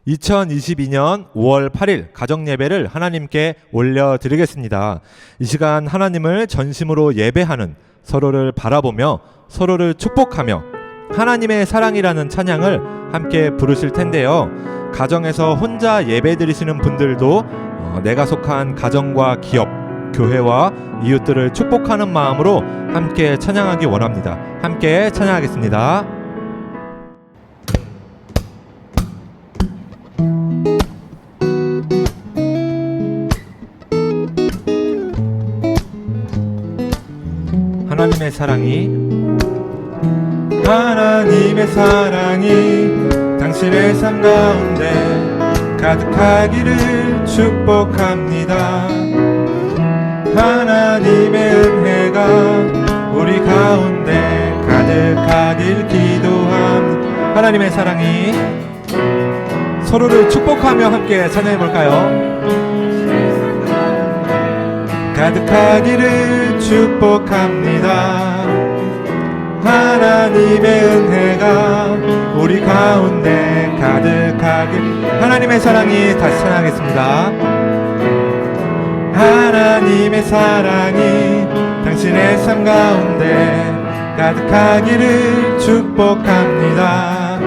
2022년 5월 8일 가정예배를 하나님께 올려드리겠습니다. 이 시간 하나님을 전심으로 예배하는, 서로를 바라보며 서로를 축복하며 하나님의 사랑이라는 찬양을 함께 부르실 텐데요. 가정에서 혼자 예배 드리시는 분들도 내가 속한 가정과 기업, 교회와 이웃들을 축복하는 마음으로 함께 찬양하기 원합니다. 함께 찬양하겠습니다. 하나님의 사랑이 당신의 삶 가운데 가득하기를 축복합니다. 하나님의 은혜가 우리 가운데 가득하길 기도합니다. 하나님의 사랑이 서로를 축복하며 함께 찬양해 볼까요? 가득하기를 축복합니다. 하나님의 은혜가 우리 가운데 가득하길. 하나님의 사랑이 다시 찬양하겠습니다. 하나님의 사랑이 당신의 삶 가운데 가득하기를 축복합니다.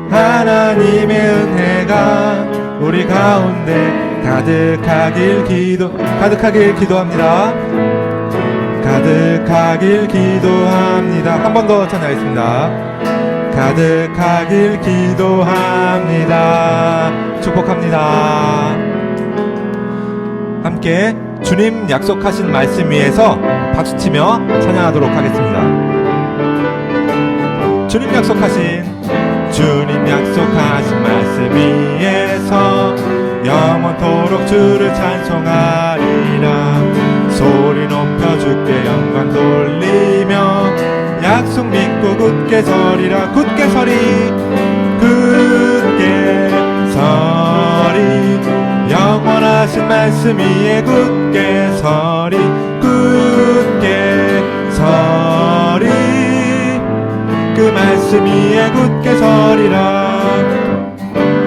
하나님의 은혜가 우리 가운데 가득하길 기도합니다. 가득하길 기도합니다. 한 번 더 찬양하겠습니다. 가득하길 기도합니다. 축복합니다. 함께 주님 약속하신 말씀 위에서 박수치며 찬양하도록 하겠습니다. 주님 약속하신 말씀 위에서 영원토록 주를 찬송하리라. 소리 높여 주께 영광 돌리며 약속 믿고 굳게 서리라. 굳게 서리 영원하신 말씀 위에 굳게 서리. 그 말씀 위에 굳게 서리라.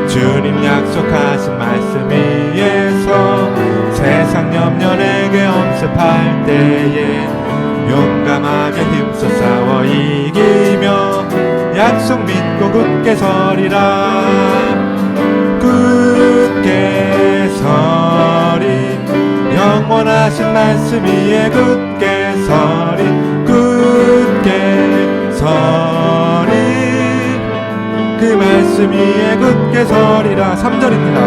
주님 약속하신 말씀 위에서 세상 염려 내게 엄습할 때에 용감하게 힘써 싸워 이기며 약속 믿고 굳게 서리라. 굳게 서리 영원하신 말씀 위에 굳게 서리. 굳게 서리 그 말씀 위에 굳게 서리라. 3절입니다.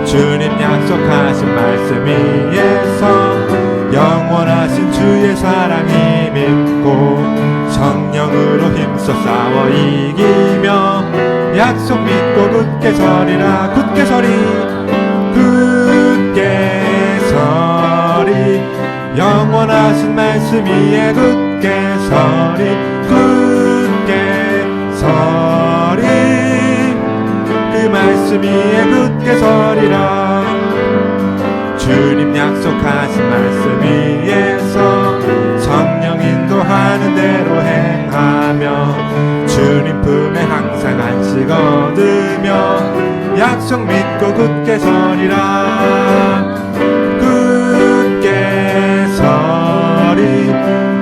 주님 약속하신 말씀 위에서 영원하신 주의 사랑이 믿고 성령으로 힘써 싸워 이기며 약속 믿고 굳게 서리라. 굳게 서리 영원하신 말씀 위에 굳게 서리. 굳게 서리 그 말씀 위에 굳게 서리라. 주님 약속하신 말씀 위에서 성령 인도하는 대로 행하며 주님 품에 항상 안식 얻으며 약속 믿고 굳게 서리라. 굳게 서리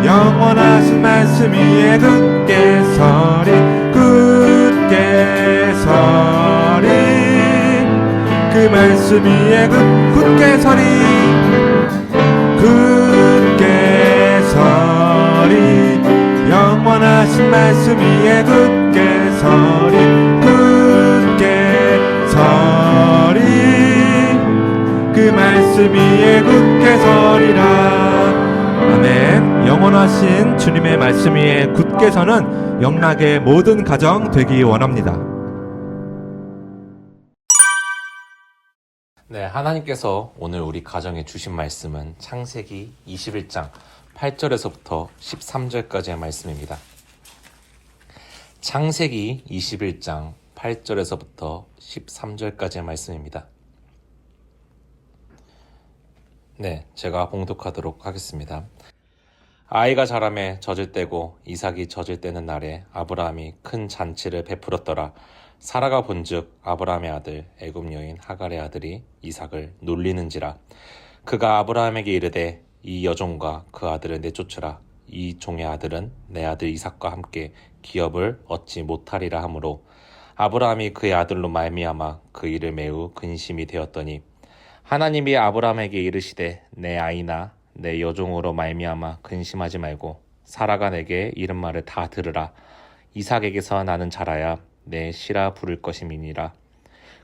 영원하신 말씀 위에 굳게 서리. 굳게 서리 그 말씀 위에 굳게 서리. 굳게 서리 영원하신 말씀 위에 굳게 서리. 굳게 서리 그 말씀 위에 굳게 서리라. 아멘. 영원하신 주님의 말씀 위에 굳게 서는 영락의 모든 가정 되기 원합니다. 네, 하나님께서 오늘 우리 가정에 주신 말씀은 창세기 21장 8절에서부터 13절까지의 말씀입니다. 창세기 21장 8절에서부터 13절까지의 말씀입니다. 네, 제가 봉독하도록 하겠습니다. 아이가 자라매 젖을 떼고 이삭이 젖을 떼는 날에 아브라함이 큰 잔치를 베풀었더라. 사라가 본즉 아브라함의 아들 애굽 여인 하갈의 아들이 이삭을 놀리는지라. 그가 아브라함에게 이르되 이 여종과 그 아들을 내쫓으라. 이 종의 아들은 내 아들 이삭과 함께 기업을 얻지 못하리라 하므로 아브라함이 그의 아들로 말미암아 그 일을 매우 근심이 되었더니 하나님이 아브라함에게 이르시되 내 아이나 내 여종으로 말미암아 근심하지 말고 사라가 내게 이른 말을 다 들으라. 이삭에게서 나는 자라야 내 씨라 부를 것임이니라.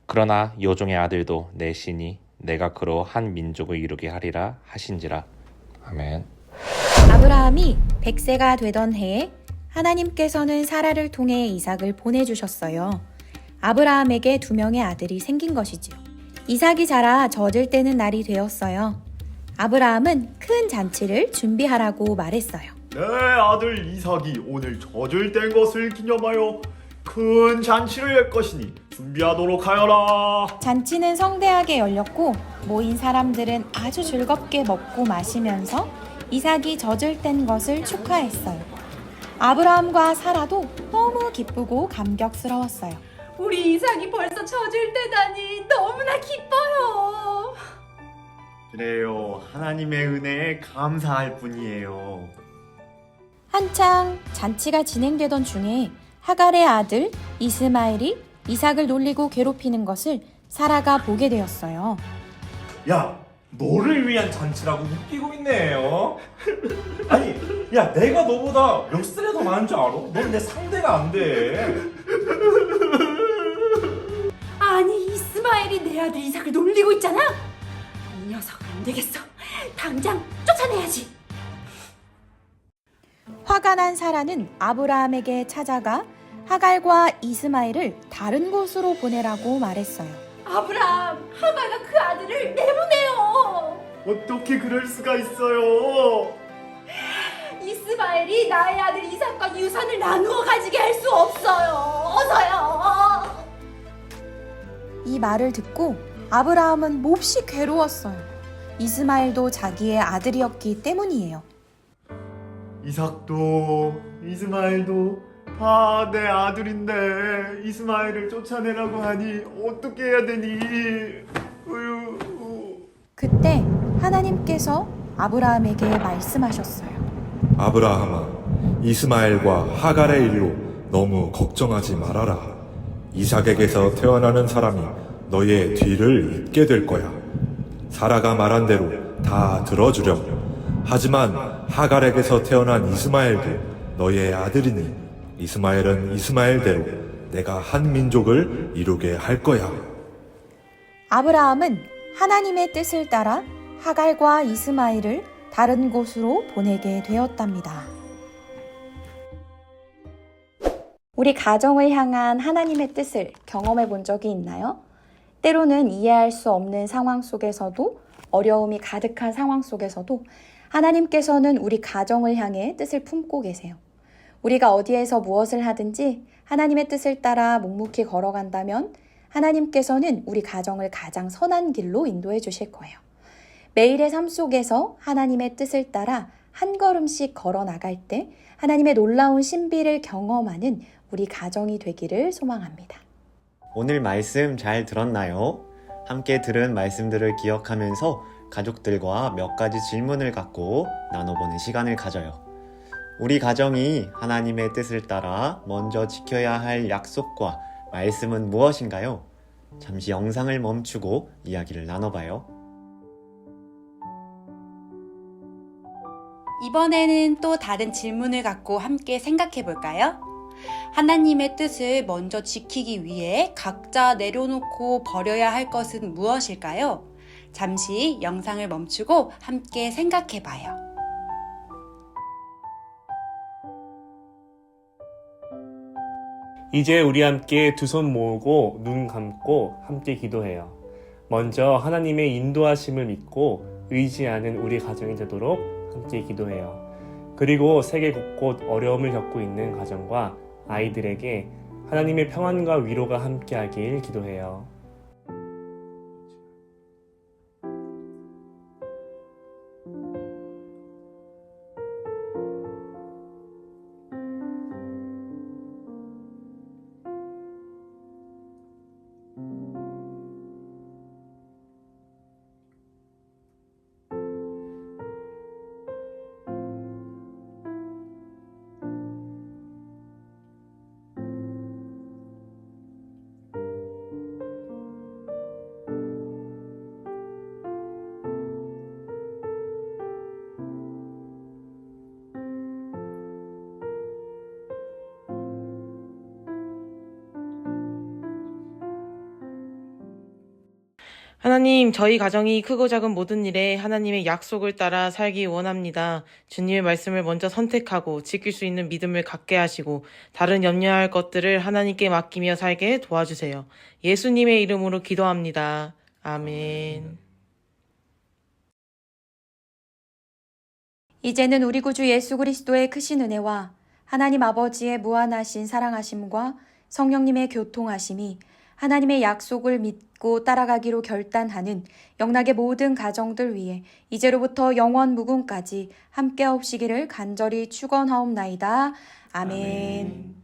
그러나 여종의 아들도 내 씨니 내가 그로 한 민족을 이루게 하리라 하신지라. 아멘. 아브라함이 100세가 되던 해에 하나님께서는 사라를 통해 이삭을 보내주셨어요. 아브라함에게 2명의 아들이 생긴 것이지요. 이삭이 자라 젖을 떼는 날이 되었어요. 아브라함은 큰 잔치를 준비하라고 말했어요. 내 아들 이삭이 오늘 젖을 뗀 것을 기념하여 큰 잔치를 할 것이니 준비하도록 하여라. 잔치는 성대하게 열렸고 모인 사람들은 아주 즐겁게 먹고 마시면서 이삭이 젖을 뗀 것을 축하했어요. 아브라함과 사라도 너무 기쁘고 감격스러웠어요. 우리 이삭이 벌써 젖을 떼다니 너무나 기뻐요. 그래요. 하나님의 은혜에 감사할 뿐이에요. 한창 잔치가 진행되던 중에 하갈의 아들 이스마엘이 이삭을 놀리고 괴롭히는 것을 사라가 보게 되었어요. 야, 너를 위한 잔치라고 웃기고 있네요. 아니, 야, 내가 너보다 몇 살이 더 많은 줄 알아? 넌 내 상대가 안 돼. 아니 이스마엘이 내 아들 이삭을 놀리고 있잖아. 이 녀석 안 되겠어. 당장 쫓아내야지. 화가 난 사라는 아브라함에게 찾아가 하갈과 이스마엘을 다른 곳으로 보내라고 말했어요. 아브라함, 하갈과 그 아들을 내보내요. 어떻게 그럴 수가 있어요? 이스마엘이 나의 아들 이삭과 유산을 나누어 가지게 할 수 없어요. 어서요. 이 말을 듣고 아브라함은 몹시 괴로웠어요. 이스마엘도 자기의 아들이었기 때문이에요. 이삭도 이스마엘도 다 내 아들인데 이스마엘을 쫓아내라고 하니 어떻게 해야 되니? 그때 하나님께서 아브라함에게 말씀하셨어요. 아브라함아, 이스마엘과 하갈의 일로 너무 걱정하지 말아라. 이삭에게서 태어나는 사람이 너의 뒤를 잇게 될 거야. 사라가 말한 대로 다 들어주렴. 하지만 하갈에게서 태어난 이스마엘도 너의 아들이니 이스마엘은 이스마엘대로 내가 한 민족을 이루게 할 거야. 아브라함은 하나님의 뜻을 따라 하갈과 이스마엘을 다른 곳으로 보내게 되었답니다. 우리 가정을 향한 하나님의 뜻을 경험해 본 적이 있나요? 때로는 이해할 수 없는 상황 속에서도, 어려움이 가득한 상황 속에서도 하나님께서는 우리 가정을 향해 뜻을 품고 계세요. 우리가 어디에서 무엇을 하든지 하나님의 뜻을 따라 묵묵히 걸어간다면 하나님께서는 우리 가정을 가장 선한 길로 인도해 주실 거예요. 매일의 삶 속에서 하나님의 뜻을 따라 한 걸음씩 걸어 나갈 때 하나님의 놀라운 신비를 경험하는 우리 가정이 되기를 소망합니다. 오늘 말씀 잘 들었나요? 함께 들은 말씀들을 기억하면서 가족들과 몇 가지 질문을 갖고 나눠보는 시간을 가져요. 우리 가정이 하나님의 뜻을 따라 먼저 지켜야 할 약속과 말씀은 무엇인가요? 잠시 영상을 멈추고 이야기를 나눠봐요. 이번에는 또 다른 질문을 갖고 함께 생각해 볼까요? 하나님의 뜻을 먼저 지키기 위해 각자 내려놓고 버려야 할 것은 무엇일까요? 잠시 영상을 멈추고 함께 생각해 봐요. 이제 우리 함께 두 손 모으고 눈 감고 함께 기도해요. 먼저 하나님의 인도하심을 믿고 의지하는 우리 가정이 되도록 함께 기도해요. 그리고 세계 곳곳 어려움을 겪고 있는 가정과 아이들에게 하나님의 평안과 위로가 함께하길 기도해요. 하나님, 저희 가정이 크고 작은 모든 일에 하나님의 약속을 따라 살기 원합니다. 주님의 말씀을 먼저 선택하고 지킬 수 있는 믿음을 갖게 하시고 다른 염려할 것들을 하나님께 맡기며 살게 도와주세요. 예수님의 이름으로 기도합니다. 아멘. 이제는 우리 구주 예수 그리스도의 크신 은혜와 하나님 아버지의 무한하신 사랑하심과 성령님의 교통하심이 하나님의 약속을 믿고 따라가기로 결단하는 영락의 모든 가정들 위해 이제로부터 영원 무궁까지 함께 하옵시기를 간절히 축원하옵나이다. 아멘.